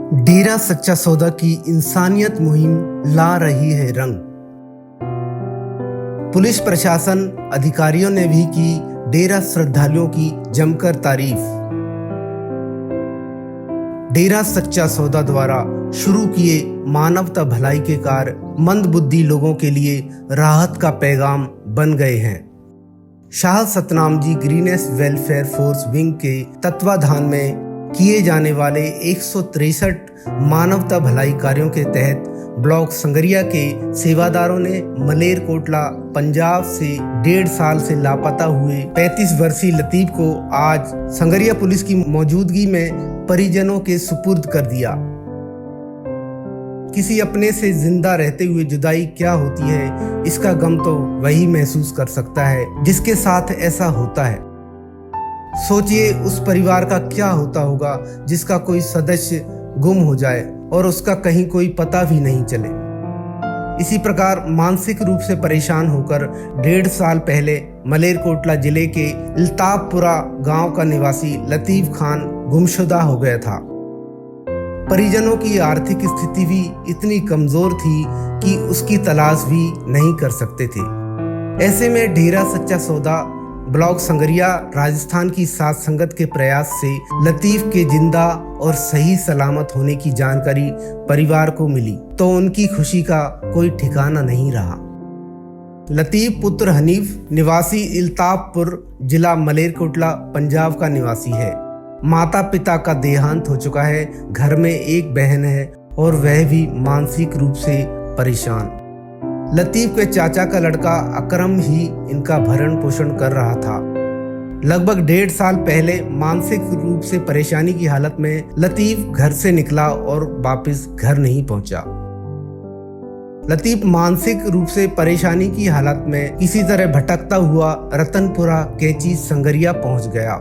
डेरा सच्चा सौदा की इंसानियत मुहिम ला रही है रंग। पुलिस प्रशासन अधिकारियों ने भी की डेरा श्रद्धालुओं की जमकर तारीफ। डेरा सच्चा सौदा द्वारा शुरू किए मानवता भलाई के कार्य मंदबुद्धि लोगों के लिए राहत का पैगाम बन गए हैं। Shah Satnam ji greenish welfare force wing के तत्वाधान में किए जाने वाले 163 मानवता भलाई कार्यों के तहत ब्लॉक संगरिया के सेवादारों ने मलेरकोटला पंजाब से 1.5 साल से लापता हुए 35 वर्षीय लतीफ को आज संगरिया पुलिस की मौजूदगी में परिजनों के सुपुर्द कर दिया। किसी अपने से जिंदा रहते हुए जुदाई क्या होती है, इसका गम तो वही महसूस कर सकता है जिसके साथ ऐसा होता है। सोचिए उस परिवार का क्या होता होगा जिसका कोई सदस्य गुम हो जाए और उसका कहीं कोई पता भी नहीं चले। इसी प्रकार मानसिक रूप से परेशान होकर 1.5 साल पहले मलेरकोटला जिले के इल्ताफपुरा गांव का निवासी लतीफ खान गुमशुदा हो गया था। परिजनों की आर्थिक स्थिति भी इतनी कमजोर थी कि उसकी तलाश भी नहीं कर सकते थे। ऐसे में डेरा सच्चा सौदा ब्लॉक संगरिया राजस्थान की साथ संगत के प्रयास से लतीफ के जिंदा और सही सलामत होने की जानकारी परिवार को मिली तो उनकी खुशी का कोई ठिकाना नहीं रहा। लतीफ पुत्र हनीफ निवासी इल्ताफपुर जिला मलेरकोटला पंजाब का निवासी है। माता पिता का देहांत हो चुका है। घर में एक बहन है और वह भी मानसिक रूप से परेशान। लतीफ के चाचा का लड़का अकरम ही इनका भरण पोषण कर रहा था। लगभग 1.5 साल पहले मानसिक रूप से परेशानी की हालत में लतीफ घर से निकला और वापस घर नहीं पहुंचा। लतीफ मानसिक रूप से परेशानी की हालत में किसी तरह भटकता हुआ रतनपुरा कैची संगरिया पहुंच गया।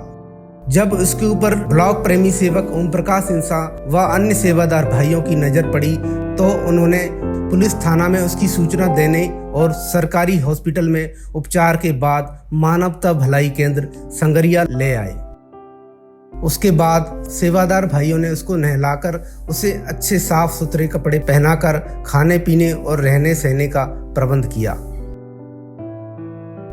जब उसके ऊपर ब्लॉक प्रेमी सेवक ओम प्रकाश इंसान व अन्य सेवादार भाइयों की नजर पड़ी तो उन्होंने पुलिस थाना में उसकी सूचना देने और सरकारी हॉस्पिटल में उपचार के बाद मानवता भलाई केंद्र संगरिया ले आए। उसके बाद सेवादार भाइयों ने उसको नहलाकर उसे अच्छे साफ सुथरे कपड़े पहनाकर खाने पीने और रहने सहने का प्रबंध किया।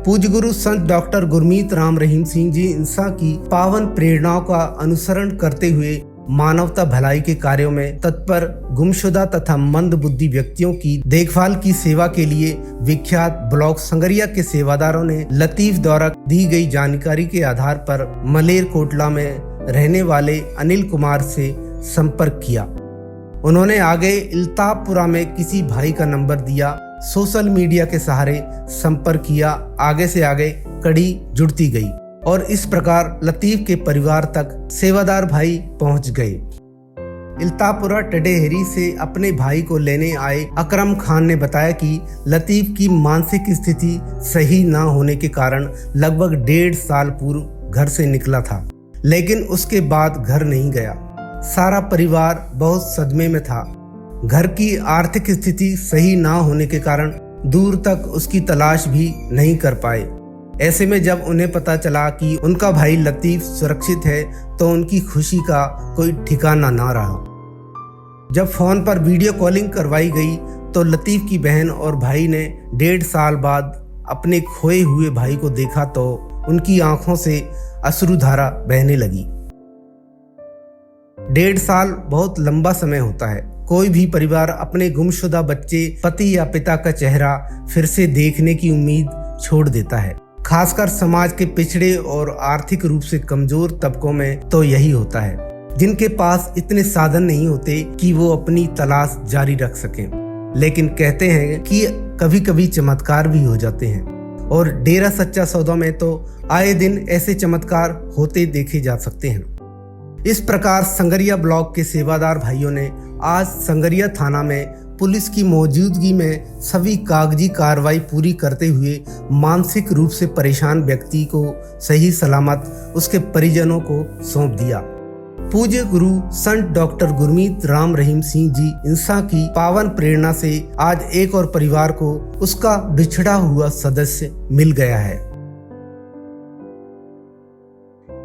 पूज्य गुरु संत डॉक्टर गुरमीत राम रहीम सिंह जी इंसान की पावन प्रेरणाओं का अनुसरण करते हुए मानवता भलाई के कार्यों में तत्पर गुमशुदा तथा मंद बुद्धि व्यक्तियों की देखभाल की सेवा के लिए विख्यात ब्लॉक संगरिया के सेवादारों ने लतीफ द्वारा दी गई जानकारी के आधार पर मलेरकोटला में रहने वाले अनिल कुमार से संपर्क किया। उन्होंने आगे इल्ताफपुरा में किसी भाई का नंबर दिया। सोशल मीडिया के सहारे संपर्क किया। आगे से आगे कड़ी जुड़ती गई और इस प्रकार लतीफ के परिवार तक सेवादार भाई पहुंच गए। इल्ताफपुरा टडेहरी से अपने भाई को लेने आए अकरम खान ने बताया कि लतीफ की मानसिक स्थिति सही न होने के कारण लगभग 1.5 साल पूर्व घर से निकला था, लेकिन उसके बाद घर नहीं गया। सारा परिवार बहुत सदमे में था। घर की आर्थिक स्थिति सही ना होने के कारण दूर तक उसकी तलाश भी नहीं कर पाए। ऐसे में जब उन्हें पता चला कि उनका भाई लतीफ सुरक्षित है तो उनकी खुशी का कोई ठिकाना ना रहा। जब फोन पर वीडियो कॉलिंग करवाई गई तो लतीफ की बहन और भाई ने 1.5 साल बाद अपने खोए हुए भाई को देखा तो उनकी आंखों से अश्रुधारा बहने लगी। 1.5 साल बहुत लंबा समय होता है। कोई भी परिवार अपने गुमशुदा बच्चे, पति या पिता का चेहरा फिर से देखने की उम्मीद छोड़ देता है। खासकर समाज के पिछड़े और आर्थिक रूप से कमजोर तबकों में तो यही होता है, जिनके पास इतने साधन नहीं होते कि वो अपनी तलाश जारी रख सकें। लेकिन कहते हैं कि कभी कभी चमत्कार भी हो जाते हैं और डेरा सच्चा सौदा में तो आए दिन ऐसे चमत्कार होते देखे जा सकते हैं। इस प्रकार संगरिया ब्लॉक के सेवादार भाइयों ने आज संगरिया थाना में पुलिस की मौजूदगी में सभी कागजी कार्रवाई पूरी करते हुए मानसिक रूप से परेशान व्यक्ति को सही सलामत उसके परिजनों को सौंप दिया। पूज्य गुरु संत डॉक्टर गुरमीत राम रहीम सिंह जी इंसान की पावन प्रेरणा से आज एक और परिवार को उसका बिछड़ा हुआ सदस्य मिल गया है।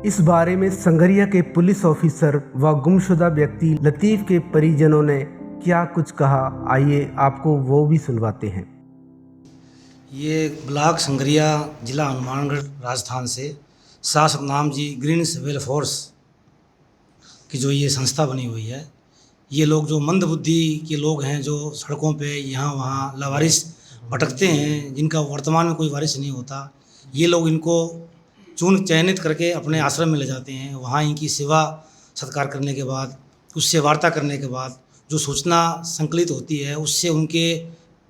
इस बारे में संगरिया के पुलिस ऑफिसर व गुमशुदा व्यक्ति लतीफ़ के परिजनों ने क्या कुछ कहा, आइए आपको वो भी सुनवाते हैं। ये ब्लॉक संगरिया, जिला हनुमानगढ़, राजस्थान से शाह सतनाम जी ग्रीन्स वेलफोर्स की जो ये संस्था बनी हुई है, ये लोग जो मंदबुद्धि के लोग हैं, जो सड़कों पे यहाँ वहाँ लावारिस भटकते हैं, जिनका वर्तमान में कोई वारिस नहीं होता, ये लोग इनको चयनित करके अपने आश्रम में ले जाते हैं। वहाँ इनकी सेवा सत्कार करने के बाद, उससे वार्ता करने के बाद जो सूचना संकलित होती है, उससे उनके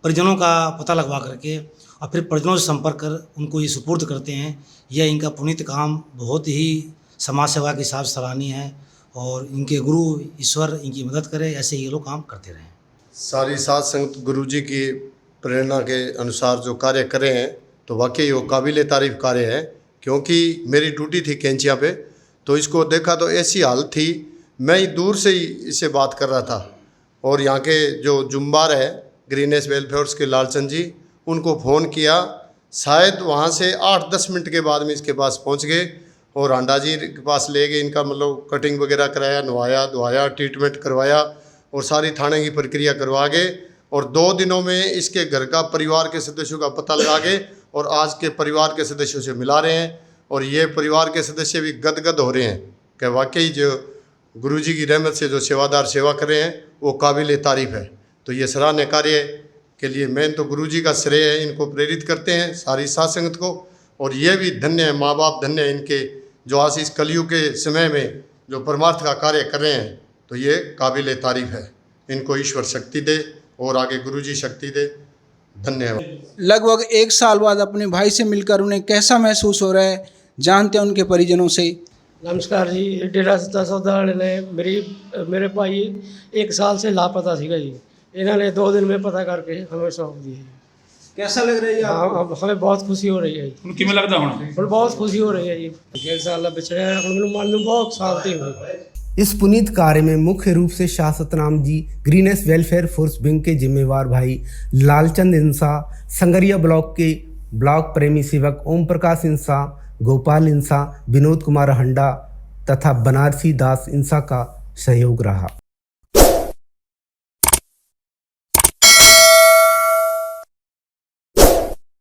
परिजनों का पता लगवा करके और फिर परिजनों से संपर्क कर उनको ये सुपुर्द करते हैं। यह इनका पुनीत काम बहुत ही समाज सेवा के हिसाब से सराहनीय है और इनके गुरु ईश्वर इनकी मदद करे, ऐसे ये लोग काम करते रहें। सारी साध संगत गुरु जी की प्रेरणा के अनुसार जो कार्य करे हैं, तो वाकई वो काबिल तारीफ कार्य है। क्योंकि मेरी ड्यूटी थी कैंचिया पे, तो इसको देखा तो ऐसी हालत थी, मैं ही दूर से ही इससे बात कर रहा था। और यहाँ के जो जुम्बार है ग्रीनेस वेलफेयर्स के लालचंद जी, उनको फ़ोन किया, शायद वहाँ से 8-10 मिनट के बाद में इसके पास पहुँच गए और हांडा जी के पास ले गए। इनका मतलब कटिंग वगैरह कराया, नहाया धोया, ट्रीटमेंट करवाया और सारी थाने की प्रक्रिया करवा गए। और 2 दिनों में इसके घर का परिवार के सदस्यों का पता लगा गए और आज के परिवार के सदस्यों से मिला रहे हैं। और ये परिवार के सदस्य भी गदगद हो रहे हैं कि वाकई जो गुरुजी की रहमत से जो सेवादार सेवा कर रहे हैं वो काबिल तारीफ़ है। तो ये सराहनीय कार्य के लिए मैं तो गुरुजी का श्रेय है, इनको प्रेरित करते हैं सारी साध संगत को। और ये भी धन्य है, माँ बाप धन्य है इनके, जो आज इस कलयुग के समय में जो परमार्थ का कार्य कर रहे हैं, तो ये काबिल तारीफ़ है। इनको ईश्वर शक्ति दे और आगे गुरुजी शक्ति दे। धन्यवाद। लगभग 1 साल बाद अपने भाई से मिलकर उन्हें कैसा महसूस हो रहा है, जानते हैं उनके परिजनों से। नमस्कार जी। डेरा सच्चा सौदा ने मेरे भाई 1 साल से लापता सीगा जी, इन्होंने 2 दिन में पता करके हमें सौंप दिए। कैसा लग रहा है हाँ, हमें बहुत खुशी हो रही है जी। किमें लगता हुण बहुत खुशी हो रही है जी। 1 साल बिछड़े मैंने मन में बहुत शांति हुई। इस पुनीत कार्य में मुख्य रूप से Shah Satnam ji greenish welfare force wing के जिम्मेवार भाई लालचंद इंसा, संगरिया ब्लॉक के ब्लॉक प्रेमी सेवक ओम प्रकाश इंसा, गोपाल इंसा, विनोद कुमार हंडा तथा बनारसी दास इंसा का सहयोग रहा।